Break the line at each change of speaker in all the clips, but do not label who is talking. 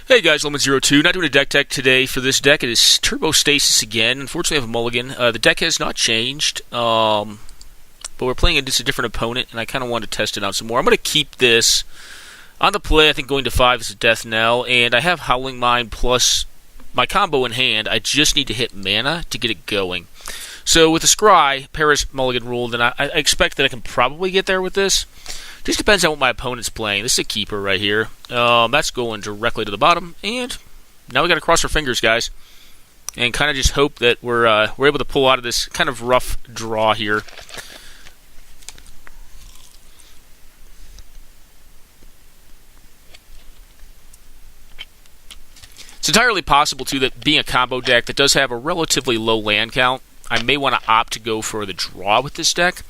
Hey guys, Lemon02. Not doing a deck tech today for this deck. It is Turbo Stasis again. Unfortunately, I have a Mulligan. The deck has not changed, but we're playing against a different opponent, and I kind of want to test it out some more. I'm going to keep this on the play. I think going to 5 is a death knell, and I have Howling Mine plus my combo in hand. I just need to hit mana to get it going. So with the Scry, Paris Mulligan rule, then I expect that I can probably get there with this. Just depends on what my opponent's playing. This is a keeper right here. That's going directly to the bottom, and now we got to cross our fingers, guys, and kind of just hope that we're able to pull out of this kind of rough draw here. It's entirely possible too that being a combo deck that does have a relatively low land count, I may want to opt to go for the draw with this deck.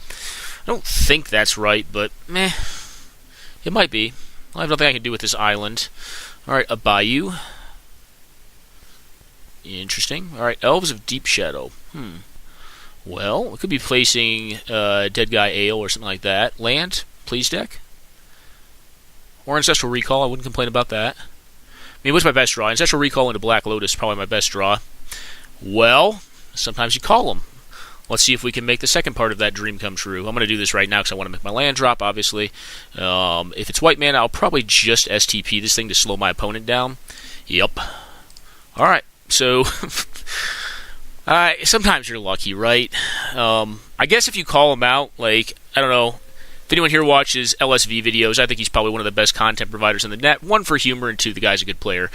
I don't think that's right, but meh. It might be. I have nothing I can do with this island. Alright, a Bayou. Interesting. Alright, Elves of Deep Shadow. Well, we could be placing Dead Guy Ale or something like that. Land, please, deck. Or Ancestral Recall, I wouldn't complain about that. I mean, what's my best draw? Ancestral Recall into Black Lotus is probably my best draw. Well, sometimes you call them. Let's see if we can make the second part of that dream come true. I'm going to do this right now because I want to make my land drop, obviously. If it's white mana, I'll probably just STP this thing to slow my opponent down. Yep. Alright, so sometimes you're lucky, right? I guess if you call him out, like, I don't know, if anyone here watches LSV videos, I think he's probably one of the best content providers in the net. One, for humor, and two, the guy's a good player.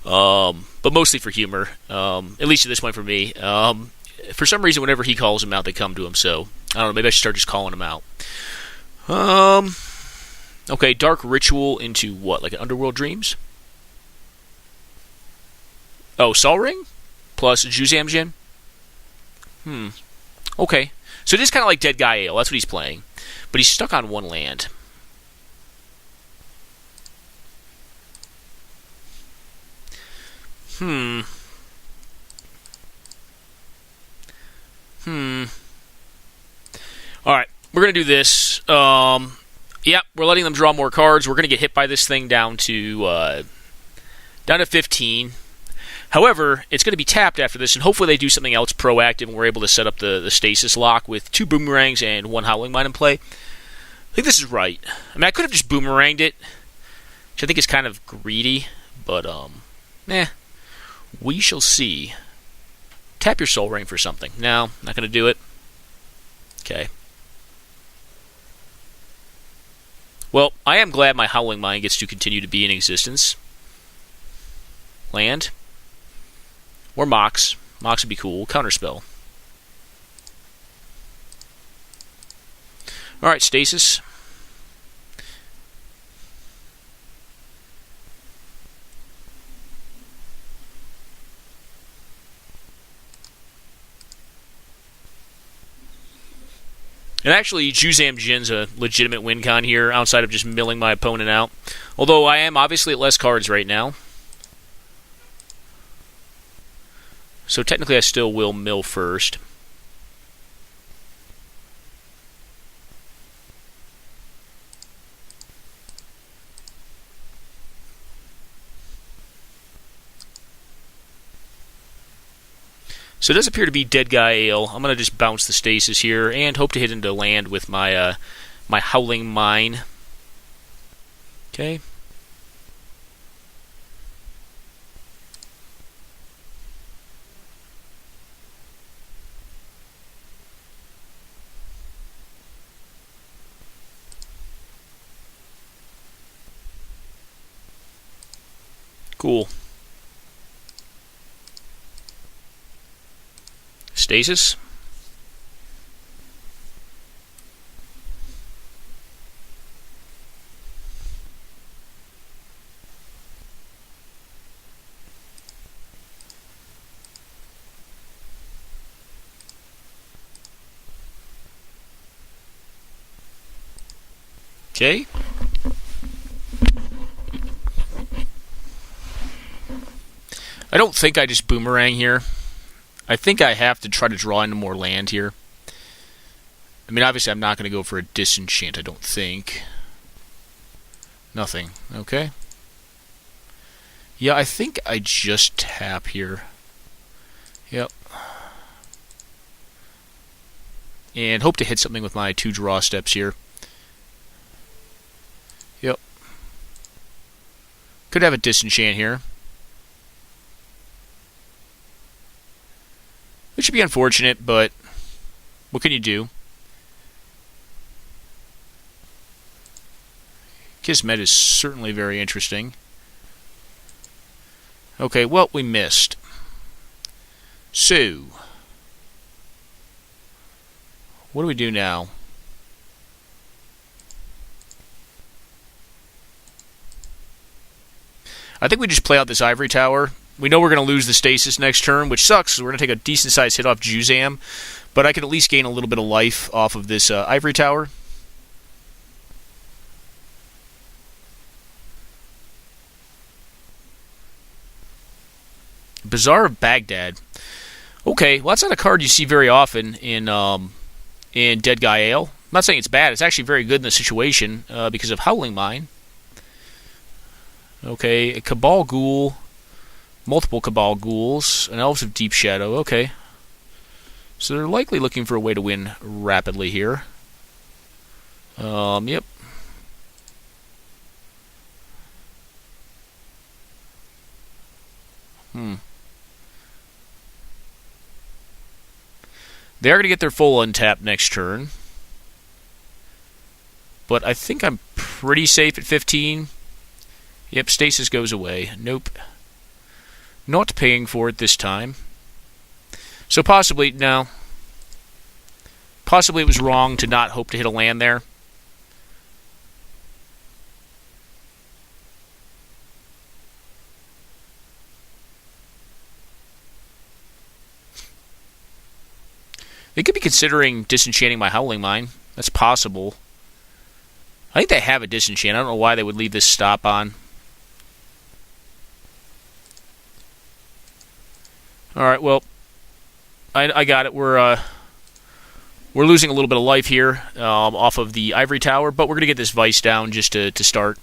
But mostly for humor, at least at this point for me. For some reason, whenever he calls him out, they come to him, so I don't know, maybe I should start just calling him out. Okay, Dark Ritual into what, like an Underworld Dreams? Oh, Sol Ring? Plus Juzam Jin? Okay. So it is kind of like Dead Guy Ale, that's what he's playing. But he's stuck on one land. Alright, we're going to do this. Yep, we're letting them draw more cards. We're going to get hit by this thing down to 15. However, it's going to be tapped after this, and hopefully they do something else proactive, and we're able to set up the stasis lock with 2 boomerangs and 1 Howling Mine in play. I think this is right. I mean, I could have just boomeranged it, which I think is kind of greedy, but, we shall see. Tap your Soul Ring for something. No, not going to do it. Okay. Well, I am glad my Howling Mine gets to continue to be in existence. Land. Or Mox. Mox would be cool. Counterspell. Alright, Stasis. And actually, Juzam Jin's a legitimate win con here, outside of just milling my opponent out. Although I am obviously at less cards right now. So technically I still will mill first. So it does appear to be Dead Guy Ale. I'm going to just bounce the Stasis here and hope to hit into land with my my Howling Mine. Okay. Cool. Stasis. Okay. I don't think I just boomerang here. I think I have to try to draw into more land here. I mean, obviously I'm not going to go for a disenchant, I don't think. Nothing. Okay. Yeah, I think I just tap here. Yep. And hope to hit something with my 2 draw steps here. Yep. Could have a disenchant here. Which would be unfortunate, but what can you do? Kismet is certainly very interesting. Okay, well, we missed. So, what do we do now? I think we just play out this ivory tower. We know we're going to lose the stasis next turn, which sucks. We're going to take a decent-sized hit off Juzam, but I could at least gain a little bit of life off of this ivory tower. Bazaar of Baghdad. Okay, well, that's not a card you see very often in Dead Guy Ale. I'm not saying it's bad. It's actually very good in the situation because of Howling Mine. Okay, a Khabal Ghoul, multiple Khabal Ghouls, and Elves of Deep Shadow. Okay. So they're likely looking for a way to win rapidly here. Yep. They are going to get their full untap next turn. But I think I'm pretty safe at 15. Yep, Stasis goes away. Nope. Not paying for it this time. So possibly, no. Possibly it was wrong to not hope to hit a land there. They could be considering disenchanting my Howling Mine. That's possible. I think they have a disenchant. I don't know why they would leave this stop on. Alright, well, I got it. We're losing a little bit of life here off of the ivory tower, but we're going to get this Vice down just to start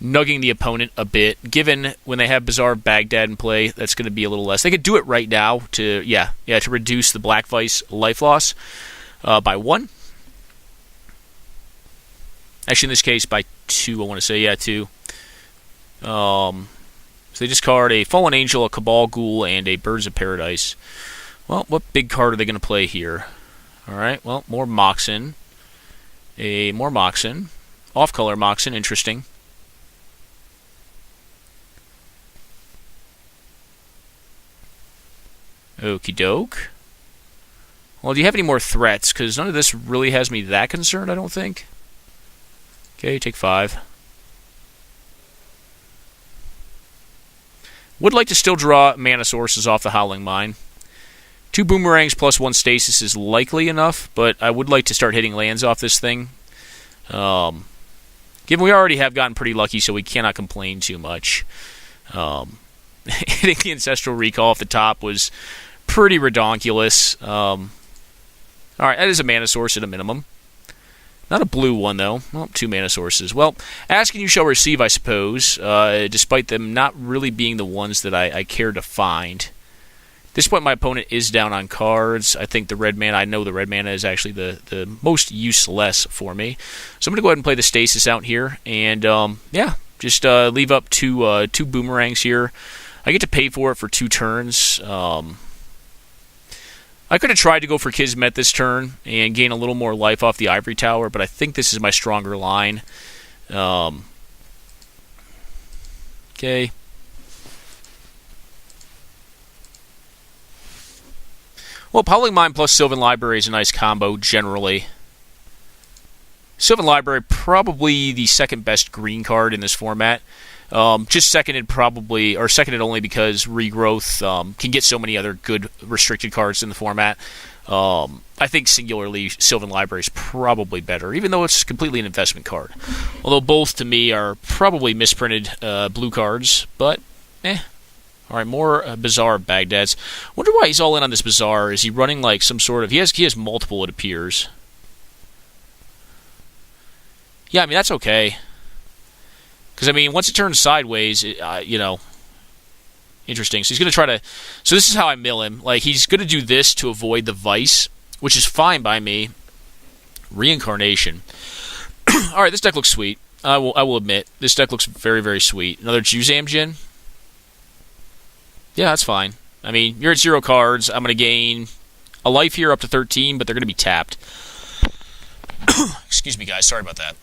nugging the opponent a bit. Given when they have Bazaar of Baghdad in play, that's going to be a little less. They could do it right now to to reduce the Black Vice life loss by 1. Actually, in this case, by 2, I want to say. Yeah, 2. So they discard a Fallen Angel, a Khabal Ghoul, and a Birds of Paradise. Well, what big card are they going to play here? Alright, well, more Moxen. More Moxen. Off-color Moxen, interesting. Okie doke. Well, do you have any more threats? Because none of this really has me that concerned, I don't think. Okay, take 5. Would like to still draw mana sources off the Howling Mine. 2 boomerangs plus 1 stasis is likely enough, but I would like to start hitting lands off this thing. Given we already have gotten pretty lucky, so we cannot complain too much. Hitting the Ancestral Recall off the top was pretty redonkulous. Alright, that is a mana source at a minimum. Not a blue one, though. Well, 2 mana sources. Well, ask and you shall receive, I suppose, despite them not really being the ones that I care to find. At this point, my opponent is down on cards. I think the red mana, I know the red mana is actually the most useless for me. So I'm going to go ahead and play the Stasis out here. And, just leave up 2 boomerangs here. I get to pay for it for 2 turns. I could have tried to go for Kismet this turn and gain a little more life off the ivory tower, but I think this is my stronger line. Okay. Well, Howling Mine plus Sylvan Library is a nice combo, generally. Sylvan Library, probably the second best green card in this format. Just seconded only because Regrowth can get so many other good restricted cards in the format. I think singularly Sylvan Library is probably better, even though it's completely an investment card. Although both to me are probably misprinted blue cards, but Alright, more Bazaar of Baghdad's. Wonder why he's all in on this Bazaar. Is he running like some sort of... He has multiple, it appears. Yeah, I mean, that's okay. Because, I mean, once it turns sideways, Interesting. So he's going to try to... So this is how I mill him. Like, he's going to do this to avoid the Vice, which is fine by me. Reincarnation. Alright, this deck looks sweet. I will admit. This deck looks very, very sweet. Another Juzam Djinn? Yeah, that's fine. I mean, you're at 0 cards. I'm going to gain a life here up to 13, but they're going to be tapped. Excuse me, guys. Sorry about that.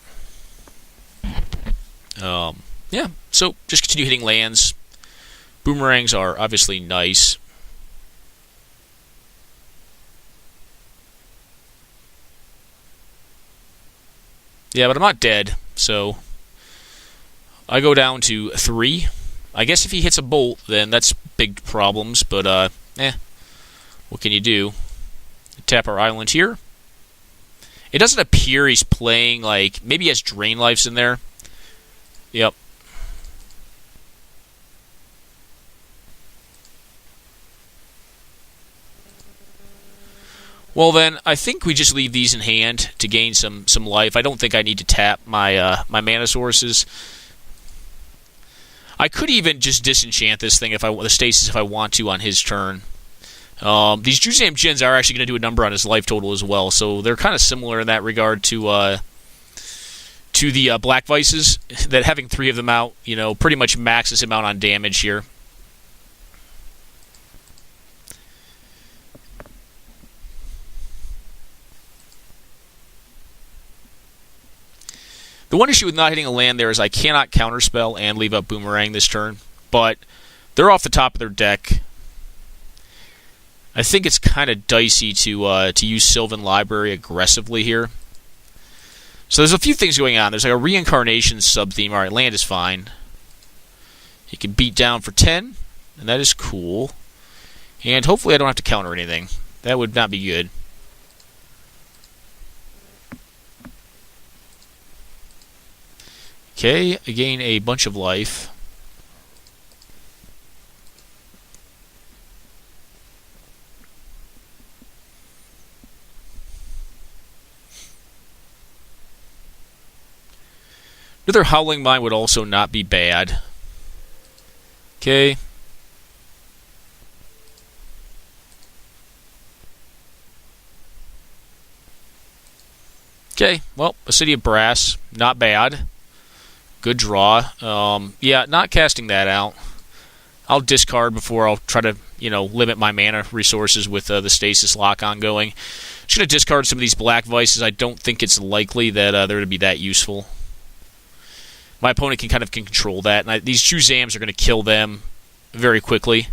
Yeah, so just continue hitting lands. Boomerangs are obviously nice. Yeah, but I'm not dead, so I go down to 3. I guess if he hits a bolt, then that's big problems, but, what can you do? Tap our island here. It doesn't appear he's playing, like, maybe he has Drain Lives in there. Yep. Well then, I think we just leave these in hand to gain some life. I don't think I need to tap my my mana sources. I could even just disenchant this thing the stasis if I want to on his turn. These Juzam Djinns are actually going to do a number on his life total as well, so they're kind of similar in that regard to the Black Vices. That having 3 of them out, you know, pretty much maxes him out on damage here. The one issue with not hitting a land there is I cannot counterspell and leave up Boomerang this turn, but they're off the top of their deck. I think it's kind of dicey to use Sylvan Library aggressively here. So there's a few things going on. There's like a Reincarnation sub-theme. Alright, land is fine. He can beat down for 10, and that is cool. And hopefully I don't have to counter anything. That would not be good. Okay, I gain a bunch of life. Another Howling Mine would also not be bad. Okay. Okay, well, a City of Brass, not bad. Good draw. Yeah, not casting that out. I'll discard before I'll try to, limit my mana resources with the Stasis lock on going. Just going to discard some of these Black Vices. I don't think it's likely that they're going to be that useful. My opponent can control that, and these Juzams are going to kill them very quickly.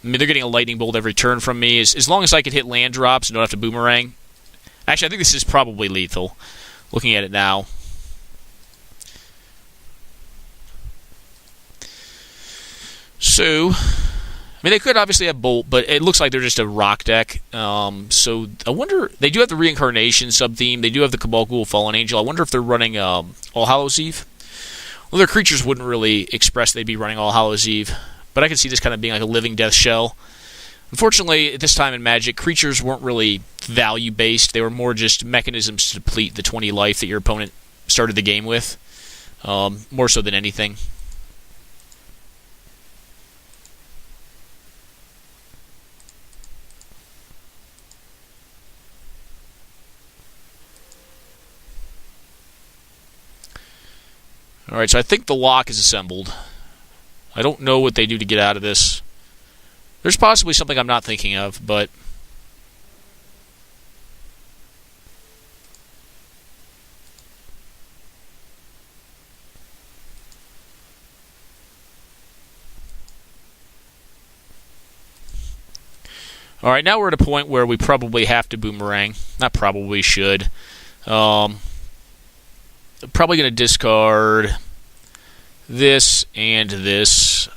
I mean, they're getting a Lightning Bolt every turn from me. As long as I can hit land drops and don't have to Boomerang. Actually, I think this is probably lethal, looking at it now. So, I mean, they could obviously have Bolt, but it looks like they're just a rock deck. So, I wonder... They do have the Reincarnation sub-theme. They do have the Khabal Ghoul Fallen Angel. I wonder if they're running All Hallows Eve. Well, their creatures wouldn't really express they'd be running All Hallows Eve. But I can see this kind of being like a living death shell. Unfortunately, at this time in Magic, creatures weren't really value-based. They were more just mechanisms to deplete the 20 life that your opponent started the game with. More so than anything. Alright, so I think the lock is assembled. I don't know what they do to get out of this. There's possibly something I'm not thinking of, but... Alright, now we're at a point where we probably have to Boomerang. Not probably, should. Probably going to discard this and this.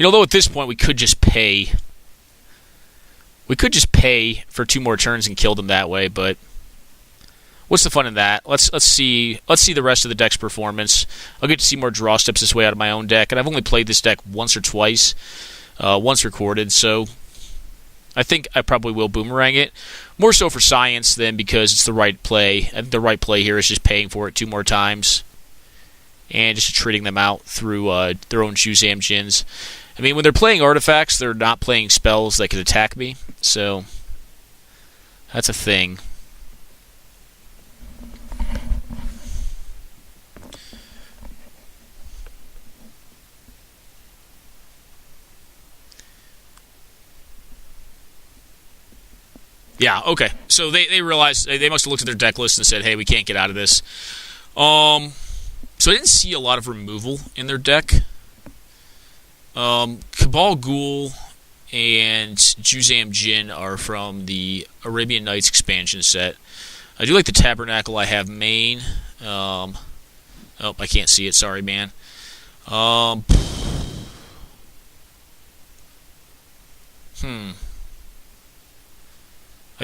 Although at this point we could just pay. We could just pay for 2 more turns and kill them that way, but what's the fun in that? Let's see the rest of the deck's performance. I'll get to see more draw steps this way out of my own deck, and I've only played this deck once or twice, once recorded, so I think I probably will boomerang it. More so for science than because it's the right play. I think the right play here is just paying for it 2 more times. And just treating them out through their own Juzam Djinns. I mean, when they're playing artifacts, they're not playing spells that could attack me. So, that's a thing. Yeah, okay. So they realized, they must have looked at their deck list and said, hey, we can't get out of this. So I didn't see a lot of removal in their deck. Khabal Ghoul and Juzam Djinn are from the Arabian Nights expansion set. I do like the Tabernacle I have main. Oh, I can't see it. Sorry, man. I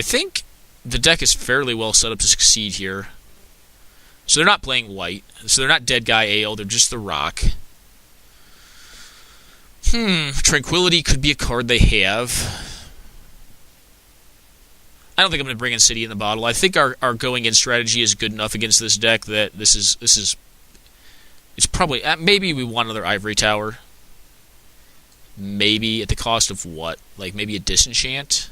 think the deck is fairly well set up to succeed here. So they're not playing white. So they're not Dead Guy AO, they're just the ROC. Tranquility could be a card they have. I don't think I'm going to bring in City in the Bottle. I think our going in strategy is good enough against this deck that this is it's probably, maybe we want another Ivory Tower. Maybe at the cost of what? Like maybe a Disenchant?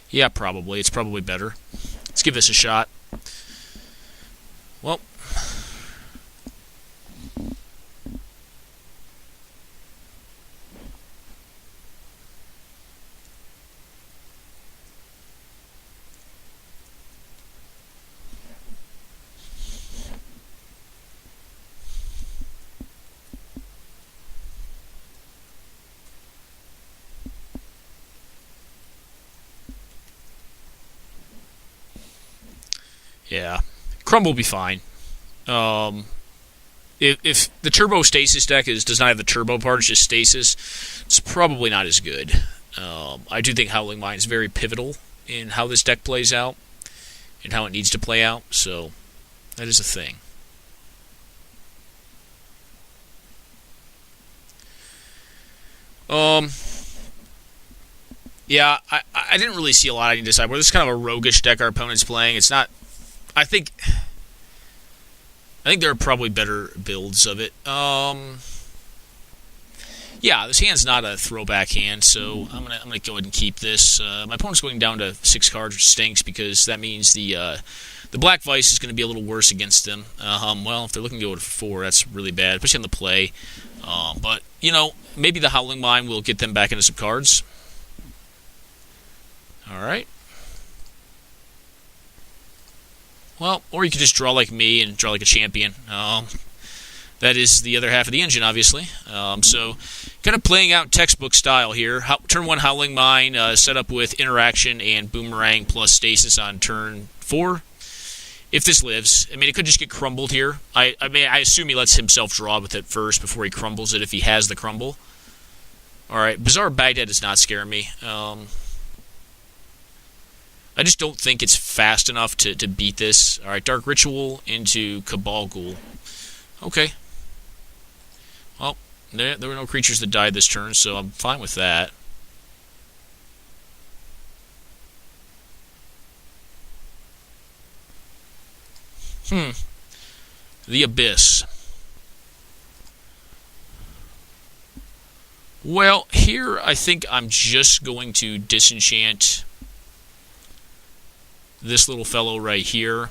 Yeah, probably. It's probably better. Let's give this a shot. Well. Yeah. Crumble will be fine. If the Turbo Stasis deck does not have the turbo part, it's just stasis, it's probably not as good. I do think Howling Mine is very pivotal in how this deck plays out and how it needs to play out, so that is a thing. Yeah, I didn't really see a lot I need to decide. This is kind of a roguish deck our opponent's playing. It's not... I think there are probably better builds of it. Yeah, this hand's not a throwback hand, so I'm gonna go ahead and keep this. My opponent's going down to 6 cards, which stinks because that means the Black Vice is going to be a little worse against them. Well, if they're looking to go to 4, that's really bad, especially on the play. But you know, maybe the Howling Mine will get them back into some cards. All right. Well, or you could just draw like me and draw like a champion. That is the other half of the engine, obviously. So, kind of playing out textbook style here. Turn 1 Howling Mine, set up with Interaction and Boomerang plus Stasis on turn 4. If this lives, I mean, it could just get crumbled here. I assume he lets himself draw with it first before he crumbles it if he has the crumble. Alright, Bizarre Baghdad does not scare me. I just don't think it's fast enough to beat this. Alright, Dark Ritual into Khabal Ghoul. Okay. Well, there were no creatures that died this turn, so I'm fine with that. The Abyss. Well, here I think I'm just going to disenchant this little fellow right here. And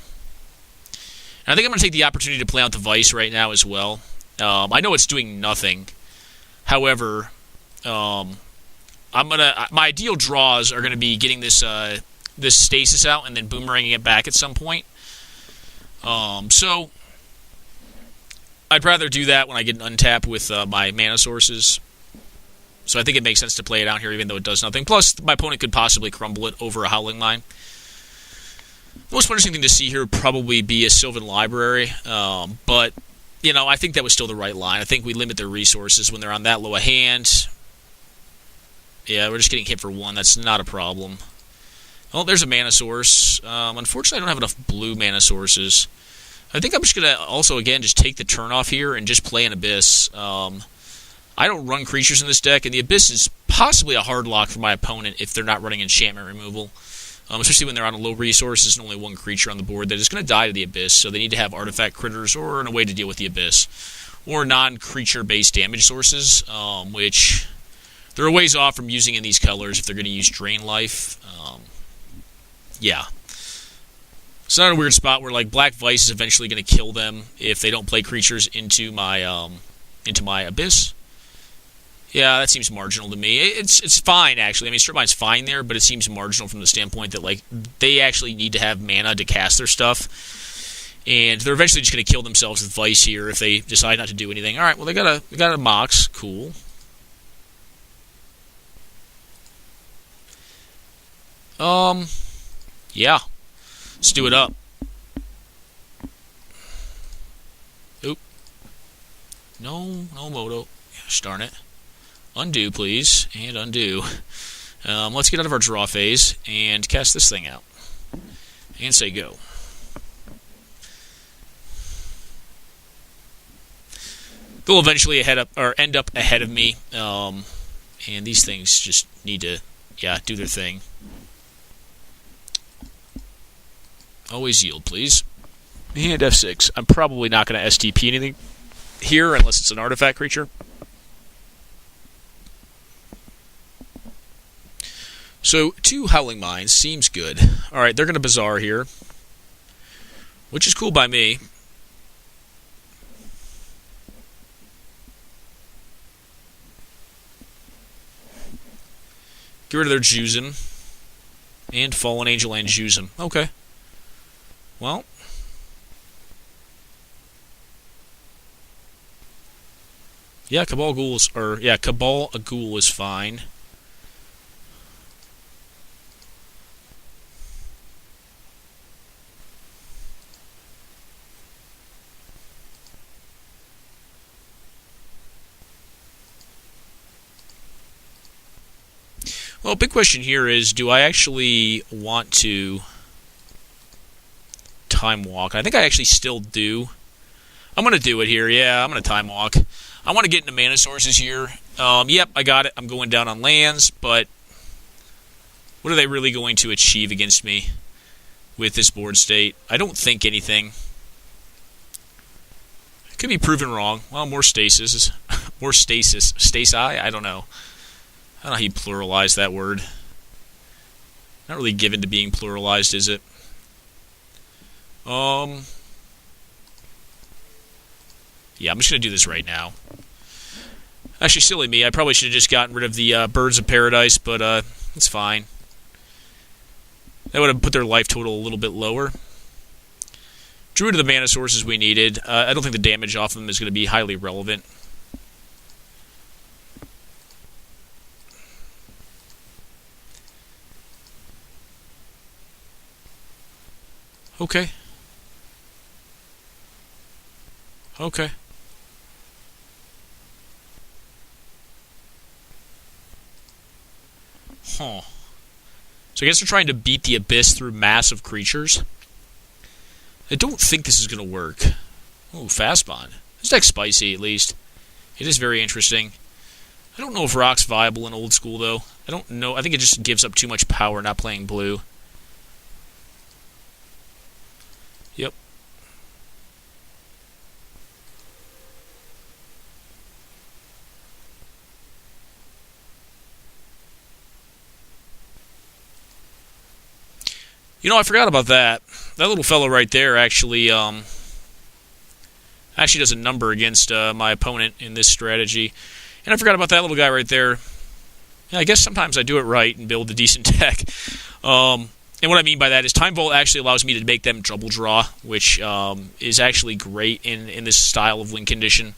I think I'm going to take the opportunity to play out the Vice right now as well. I know it's doing nothing. However, my ideal draws are going to be getting this this Stasis out and then boomeranging it back at some point. So I'd rather do that when I get an untap with my mana sources. So I think it makes sense to play it out here even though it does nothing. Plus, my opponent could possibly crumble it over a Howling Mine. The most interesting thing to see here would probably be a Sylvan Library, but, you know, I think that was still the right line. I think we limit their resources when they're on that low a hand. Yeah, we're just getting hit for 1. That's not a problem. Oh, there's a mana source. Unfortunately, I don't have enough blue mana sources.
I think I'm just going to also, again, just take the turn off here and just play an Abyss. I don't run creatures in this deck, and the Abyss is possibly a hard lock for my opponent if they're not running enchantment removal. Especially when they're on a low resources and only one creature on the board that is going to die to the Abyss, so they need to have artifact critters or a way to deal with the Abyss. Or non-creature-based damage sources, which they're a ways off from using in these colors if they're going to use Drain Life. Yeah. It's not a weird spot where like Black Vice is eventually going to kill them if they don't play creatures into my Abyss. Yeah, that seems marginal to me. It's fine, actually. I mean, Strip Mine's fine there, but it seems marginal from the standpoint that like they actually need to have mana to cast their stuff, and they're eventually just going to kill themselves with Vice here if they decide not to do anything. All right, well they got a Mox, cool. Yeah, let's do it up. Oop. No Moto. Gosh darn it. Undo, please, and undo. Let's get out of our draw phase and cast this thing out. And say go. They'll eventually end up ahead of me, and these things just need to, do their thing. Always yield, please. And F6. I'm probably not going to STP anything here unless it's an artifact creature. So, 2 Howling Mines seems good. Alright, they're going to Bazaar here, which is cool by me. Get rid of their Juzin. And Fallen Angel and Juzin. Okay. Well. Yeah, Khabal Ghoul is fine. Well, big question here is, do I actually want to time walk? I think I actually still do. I'm going to do it here. Yeah, I'm going to time walk. I want to get into mana sources here. Yep, I got it. I'm going down on lands, but what are they really going to achieve against me with this board state? I don't think anything. It could be proven wrong. Well, more stasis. More stasis. Stasi? I don't know. I don't know how you pluralize that word. Not really given to being pluralized, is it? Yeah, I'm just going to do this right now. Actually, silly me. I probably should have just gotten rid of the Birds of Paradise, but it's fine. That would have put their life total a little bit lower. Drew to the mana sources we needed. I don't think the damage off them is going to be highly relevant. Okay. Okay. Huh. So I guess they're trying to beat the Abyss through massive creatures. I don't think this is going to work. Oh, fast bond. This deck's spicy, at least. It is very interesting. I don't know if ROC's viable in old school, though. I don't know. I think it just gives up too much power not playing blue. Yep. You know, I forgot about that. That little fellow right there actually does a number against my opponent in this strategy. And I forgot about that little guy right there. Yeah, I guess sometimes I do it right and build a decent deck. And what I mean by that is Time Vault actually allows me to make them double draw, which is actually great in this style of win condition.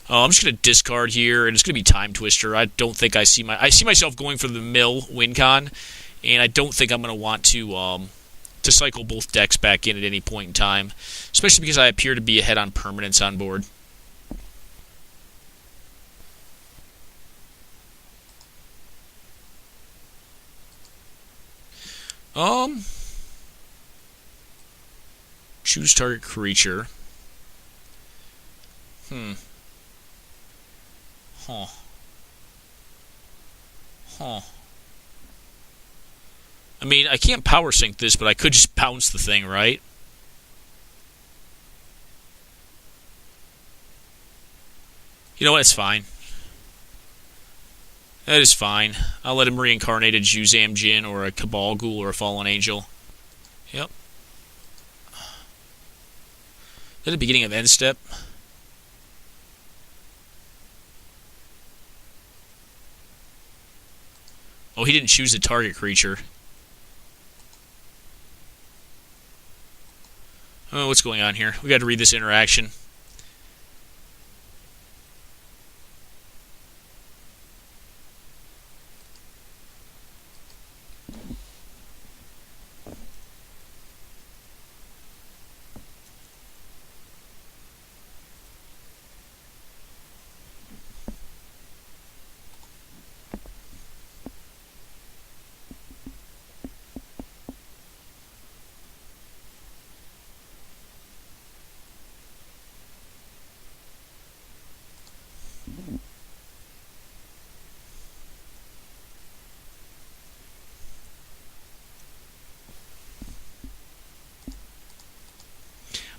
I'm just going to discard here, and it's going to be Time Twister. I don't think I see myself going for the mill win con, and I don't think I'm going to want to cycle both decks back in at any point in time, especially because I appear to be ahead on permanents on board. choose target creature. Huh. I mean, I can't power sync this, but I could just bounce the thing, right? You know what? It's fine. That is fine. I'll let him reincarnate a Juzam Jin or a Khabal Ghoul or a Fallen Angel. Yep. Is that the beginning of end step? Oh, he didn't choose the target creature. Oh, what's going on here? We got to read this interaction.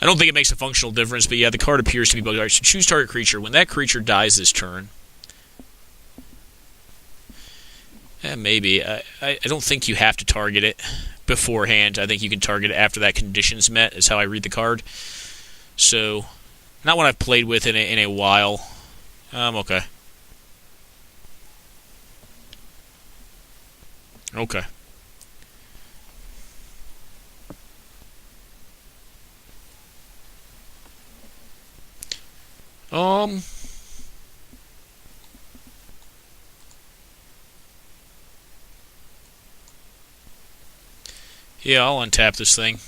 I don't think it makes a functional difference, but yeah, the card appears to be bugged. Alright, so choose target creature. When that creature dies this turn... maybe. I don't think you have to target it beforehand. I think you can target it after that condition's met, is how I read the card. So, not one I've played with in a while. Okay. Okay. Yeah, I'll untap this thing.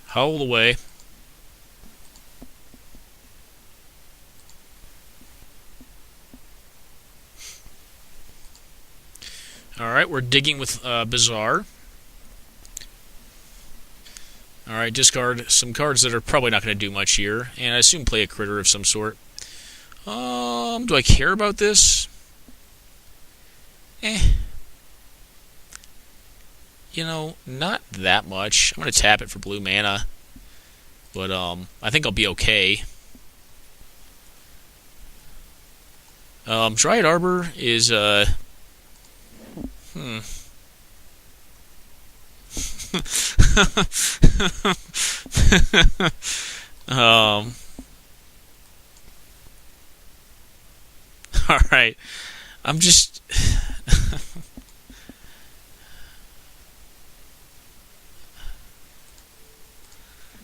Howl away. Alright, we're digging with Bizarre. Alright, discard some cards that are probably not going to do much here. And I assume play a critter of some sort. Do I care about this? You know, not that much. I'm going to tap it for blue mana. But, I think I'll be okay. Dryad Arbor is, Alright. I'm just...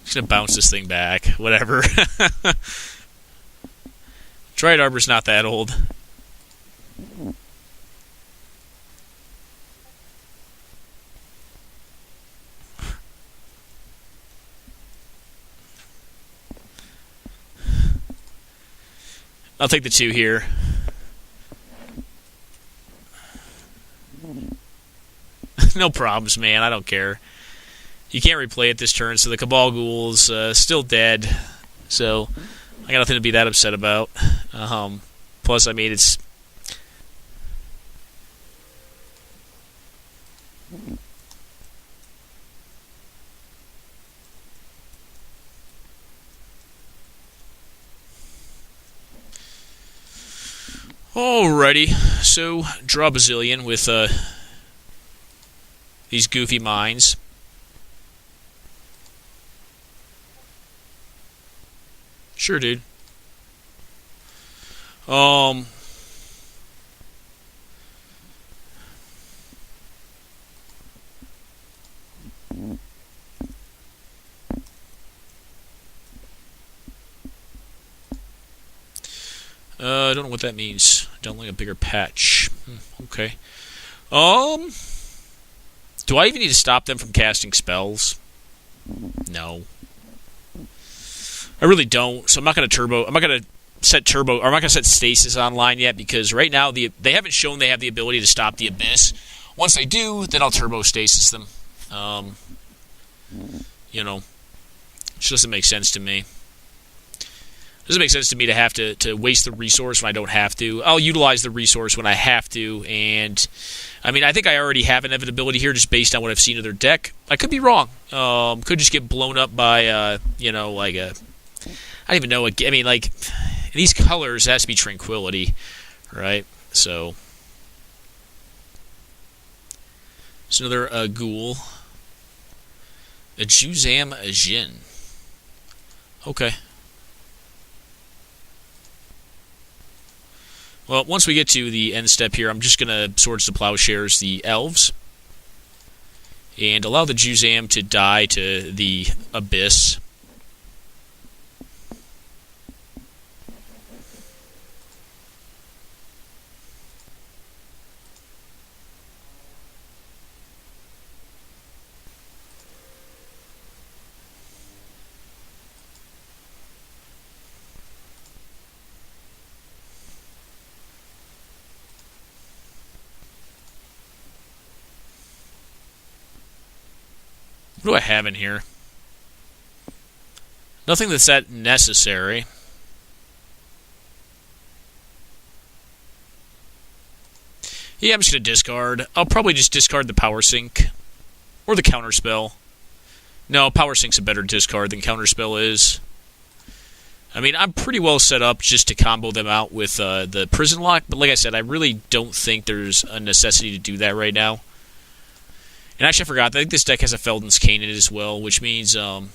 just gonna bounce this thing back. Whatever. Dryad Arbor's not that old. I'll take the 2 here. No problems, man. I don't care. You can't replay it this turn, so the Khabal Ghoul's still dead. So I got nothing to be that upset about. Plus, I mean, it's... Alrighty, so draw Bazillion with these goofy mines. Sure, dude. I don't know what that means. Downloading a bigger patch. Okay. Do I even need to stop them from casting spells? No. I really don't. So I'm not going to set turbo, or I'm not going to set stasis online yet, because right now they haven't shown they have the ability to stop the abyss. Once they do, then I'll turbo stasis them. You know, it just doesn't make sense to me. It doesn't make sense to me to have to waste the resource when I don't have to. I'll utilize the resource when I have to, and I mean, I think I already have inevitability here just based on what I've seen of their deck. I could be wrong. Could just get blown up by, like a... I don't even know. I mean, like, these colors, it has to be Tranquility, right? So, it's another Ghoul. A Juzam Jin. Okay. Well, once we get to the end step here, I'm just going to Swords to Plowshares the Elves. And allow the Juzam to die to the Abyss. What do I have in here? Nothing that's that necessary. Yeah, I'm just going to discard. I'll probably just discard the Power Sink. Or the Counterspell. No, Power Sink's a better discard than Counterspell is. I mean, I'm pretty well set up just to combo them out with the Prison Lock. But like I said, I really don't think there's a necessity to do that right now. And actually, I forgot. I think this deck has a Felden's Cane in it as well, which means that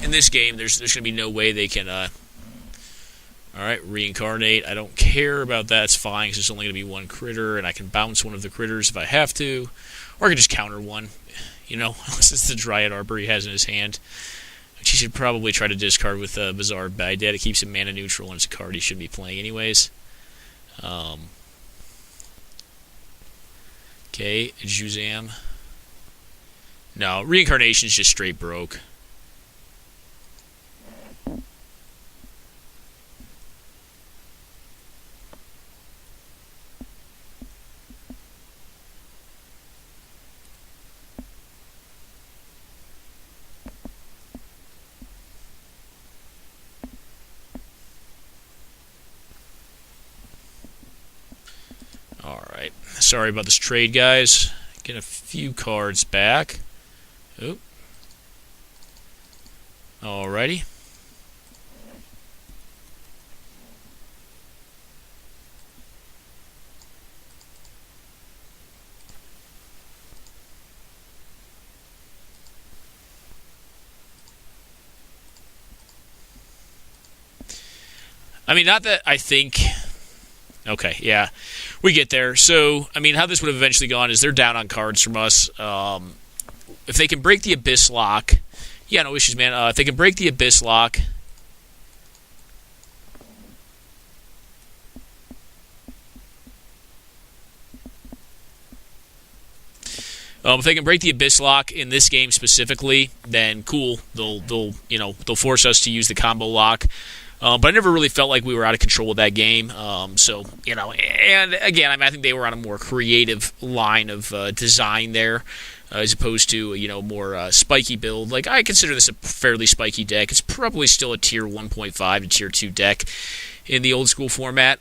in this game, there's going to be no way they can. All right, Reincarnate. I don't care about that. It's fine because there's only going to be one critter, and I can bounce one of the critters if I have to, or I can just counter one. You know, unless it's the Dryad Arbor he has in his hand. He should probably try to discard with Bizarre Baghdad. It keeps him mana neutral, and it's a card he shouldn't be playing anyways. Okay, Juzam. No, Reincarnation is just straight broke. Alright, sorry about this trade, guys. Get a few cards back. Oop. Alrighty. I mean, not that I think... Okay, yeah. We get there. So, I mean, how this would have eventually gone is they're down on cards from us. If they can break the Abyss Lock... Yeah, no issues, man. If they can break the Abyss Lock... if they can break the Abyss Lock in this game specifically, then cool. They'll force us to use the combo lock. But I never really felt like we were out of control of that game. So, and again, I think they were on a more creative line of design there, as opposed to, more spiky build. Like, I consider this a fairly spiky deck. It's probably still a tier 1.5 to tier 2 deck in the old school format.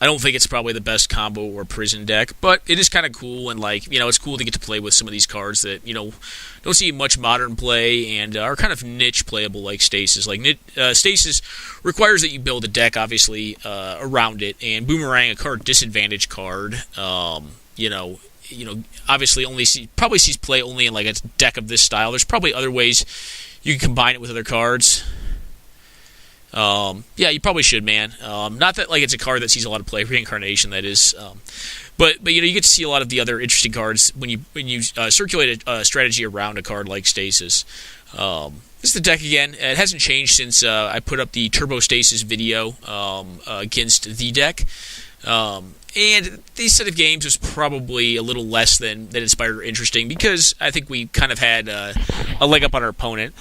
I don't think it's probably the best combo or prison deck, but it is kind of cool, and it's cool to get to play with some of these cards that don't see much modern play and are kind of niche playable, like Stasis. Stasis requires that you build a deck, obviously, around it, and Boomerang, a card disadvantage card. Obviously probably sees play only in like a deck of this style. There's probably other ways you can combine it with other cards. Yeah, you probably should, man. Not that it's a card that sees a lot of play, Reincarnation, that is. But you get to see a lot of the other interesting cards when you circulate a strategy around a card like Stasis. This is the deck again. It hasn't changed since I put up the Turbo Stasis video against the deck. And these set of games was probably a little less than inspired or interesting because I think we kind of had a leg up on our opponent.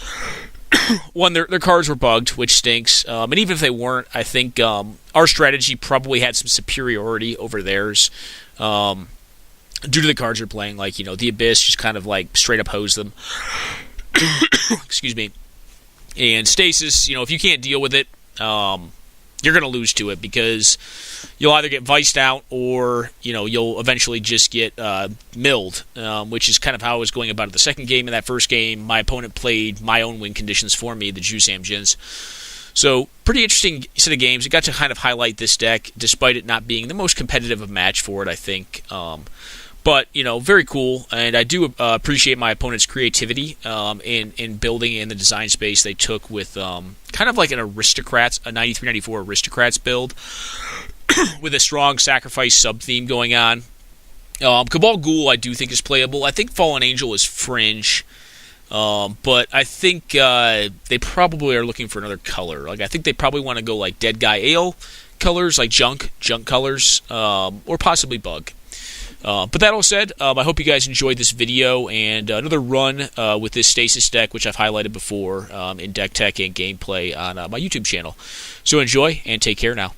One, their cards were bugged, which stinks. And even if they weren't, I think our strategy probably had some superiority over theirs. Due to the cards they're playing, like, the Abyss just kind of like straight up hose them. Excuse me. And Stasis, if you can't deal with it, you're going to lose to it because you'll either get viced out or, you'll eventually just get milled, which is kind of how I was going about it the second game. In that first game, my opponent played my own win conditions for me, the Jusam Jins. So, pretty interesting set of games. It got to kind of highlight this deck, despite it not being the most competitive of match for it, I think. But, very cool, and I do appreciate my opponent's creativity in building in the design space they took with kind of like an Aristocrats, a 93-94 Aristocrats build, with a strong sacrifice sub-theme going on. Khabal Ghoul, I do think, is playable. I think Fallen Angel is fringe, but I think they probably are looking for another color. Like, I think they probably want to go like Dead Guy Ale colors, like junk colors, or possibly Bug. But that all said, I hope you guys enjoyed this video and another run with this Stasis deck, which I've highlighted before in deck tech and gameplay on my YouTube channel. So enjoy and take care now.